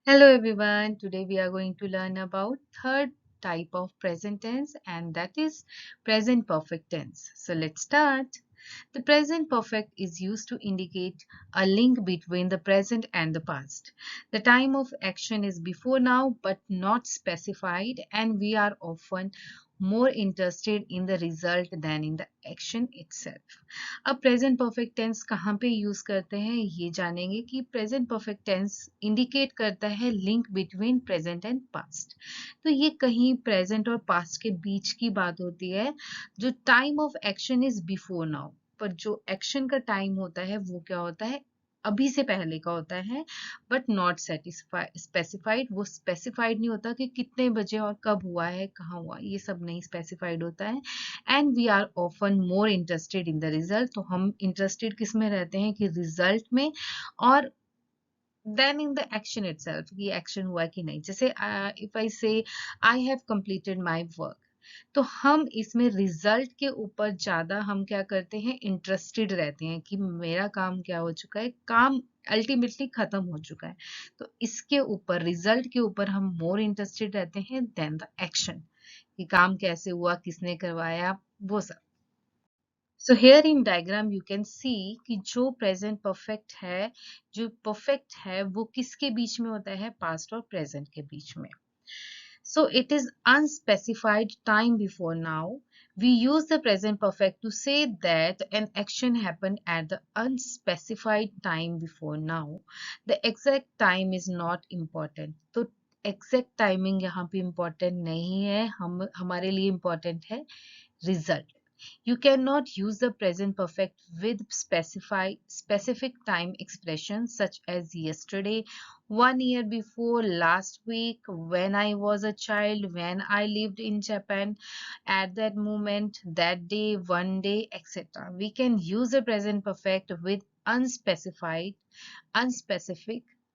Hello everyone. Today we are going to learn about third type of present tense, and that is present perfect tense. So let's start. The present perfect is used to indicate a link between the present and the past. The time of action is before now but not specified, and we are often more interested in the result than in the action itself. अब present perfect tense कहाँ पे use करते हैं ये जानेंगे कि present perfect tense indicate करता है link between present and past. तो ये कहीं प्रेजेंट और पास्ट के बीच की बात होती है। जो time of action is before now, पर जो एक्शन का टाइम होता है वो क्या होता है, अभी से पहले का होता है, बट नॉट स्पेसिफाइड। वो स्पेसिफाइड नहीं होता कि कितने बजे और कब हुआ है, कहाँ हुआ, ये सब नहीं स्पेसिफाइड होता है। And we are often more interested in the result. तो हम इंटरेस्टेड किस में रहते हैं कि रिजल्ट में, और then in the action itself, कि एक्शन हुआ कि नहीं। जैसे if I say I have completed my work, तो हम इसमें रिजल्ट के ऊपर ज्यादा हम क्या करते हैं, इंटरेस्टेड रहते हैं कि मेरा काम क्या हो चुका है, काम अल्टीमेटली खत्म हो चुका है। तो इसके ऊपर, रिजल्ट के ऊपर हम मोर इंटरेस्टेड रहते हैं देन द एक्शन, कि काम कैसे हुआ, किसने करवाया, वो सब। So here in diagram you can see कि जो प्रेजेंट परफेक्ट है, जो परफेक्ट है वो किसके बीच में होता है, पास्ट और प्रेजेंट के बीच में। So it is unspecified time before now. We use the present perfect to say that an action happened at the unspecified time before now. The exact time is not important. तो exact timing यहाँ पे important नहीं है, हम हमारे लिए important है result. You cannot use the present perfect with specific time expressions such as yesterday, 1 year before, last week, when I was a child, when I lived in Japan, at that moment, that day, one day, etc. We can use the present perfect with unspecific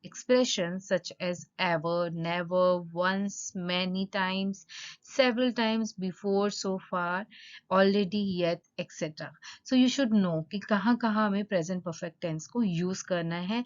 expressions such as ever, never, once, many times, several times, before, so far, already, yet, etc. So you should know कि कहाँ कहाँ हमें present perfect tense को use करना है।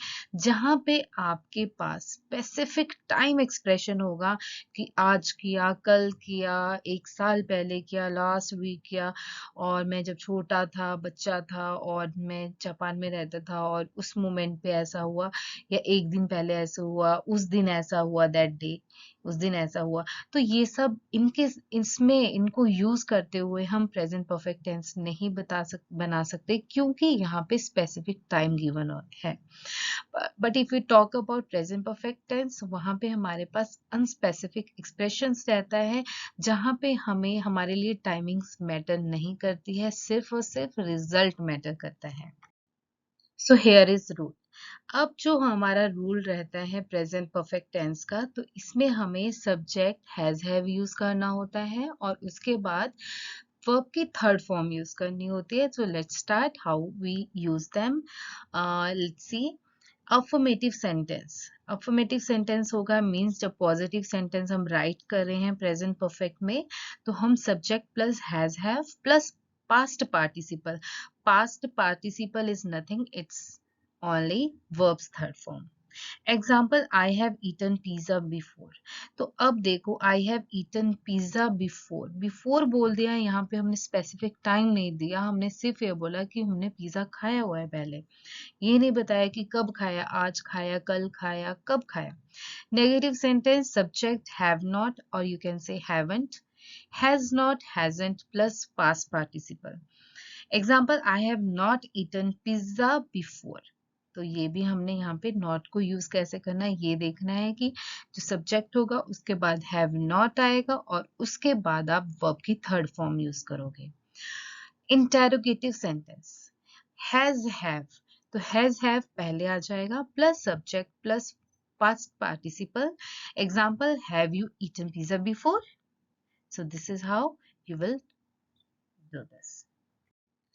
जहाँ पे आपके पास specific time expression होगा कि आज किया, कल किया, एक साल पहले किया, लास्ट वीक किया, और मैं जब छोटा था, बच्चा था, और मैं जापान में रहता था, और उस मोमेंट पे ऐसा हुआ, या एक दिन पहले ऐसा हुआ, उस दिन ऐसा हुआ, दैट डे, उस दिन ऐसा हुआ। तो ये सब इनके इसमें इनको यूज करते हुए हम प्रेजेंट परफेक्ट टेंस नहीं बना सकते, क्योंकि यहाँ पे स्पेसिफिक टाइम गिवन है। But if you talk about present perfect tense, वहां पे हमारे पास अनस्पेसिफिक एक्सप्रेशंस रहता है, जहां पे हमें हमारे लिए टाइमिंग्स मैटर नहीं करती है, सिर्फ और सिर्फ रिजल्ट मैटर करता है। So here is rule. अब जो हमारा रूल रहता है प्रेजेंट परफेक्ट टेंस का, तो इसमें हमें सब्जेक्ट हैज हैव यूज करना होता है, और उसके बाद वर्ब की थर्ड फॉर्म यूज करनी होती है। So let's start how we use them. Let's see. Affirmative sentence. Affirmative sentence होगा मीन्स जब पॉजिटिव सेंटेंस हम राइट कर रहे हैं प्रेजेंट परफेक्ट में, तो हम subject plus has have plus past participle. Past participle is nothing, it's only verbs third form. Example, I have eaten pizza before. तो अब देखो, I have eaten pizza before, before बोल दिया, यहाँ पे हमने स्पेसिफिक टाइम नहीं दिया, हमने सिर्फ ये बोला कि हमने पिज्जा खाया हुआ है पहले, ये नहीं बताया कि कब खाया, आज खाया, कल खाया, कब खाया। Negative sentence, subject have not, और you can say haven't, has not, hasn't plus past participle. Example, I have not eaten pizza before. तो ये भी हमने यहाँ पे नॉट को यूज कैसे करना है ये देखना है, कि जो सब्जेक्ट होगा उसके बाद हैव नॉट आएगा, और उसके बाद आप वर्ब की थर्ड फॉर्म यूज करोगे। इंटेरोगेटिव सेंटेंस, हैज हैव, तो हैज हैव पहले आ जाएगा plus subject plus past participle. Example, have you eaten pizza before? So this is how you will do this.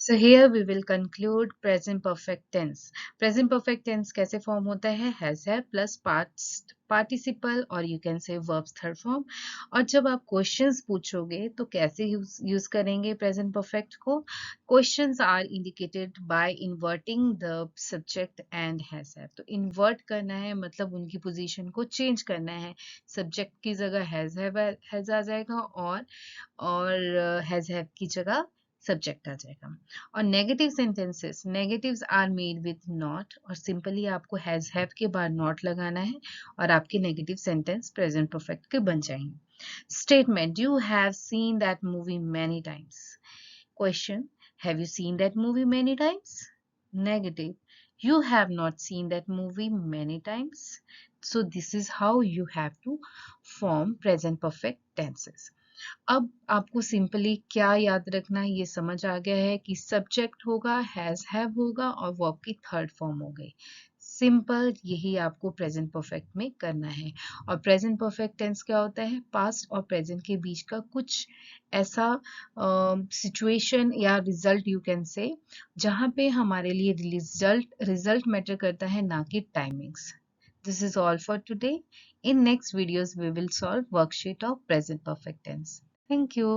So here we will conclude present perfect tense. Present perfect tense कैसे form होता है? Has है plus past participle और you can say verbs third form. और जब आप questions पूछोगे तो कैसे यूज करेंगे प्रेजेंट परफेक्ट को? Questions are indicated by inverting the subject and has है। तो इन्वर्ट करना है मतलब उनकी पोजीशन को चेंज करना है। सब्जेक्ट की जगह हैज आ जाएगा और हैज हैव की जगह सब्जेक्ट आ जाएगा। और negative sentences, negatives are made with not और सिंपली आपको हैज हैव के बाद नॉट लगाना है और आपके नेगेटिव सेंटेंस प्रेजेंट परफेक्ट के बन जाएंगे। Statement, you have seen that movie many times. Question, have you seen that movie many times? Negative, you have not seen that movie many times. So this is how you have to form present perfect tenses. अब आपको simply क्या याद रखना है, ये समझ आ गया है कि सब्जेक्ट होगा, हैज हैव होगा और वर्ब की थर्ड फॉर्म हो गई। सिंपल, यही आपको प्रेजेंट परफेक्ट में करना है। और प्रेजेंट परफेक्ट टेंस क्या होता है? पास्ट और प्रेजेंट के बीच का कुछ ऐसा सिचुएशन या रिजल्ट यू कैन से, जहाँ पे हमारे लिए रिजल्ट मैटर करता है, ना कि timings. This is all for today. In next videos, we will solve worksheet of present perfect tense. Thank you.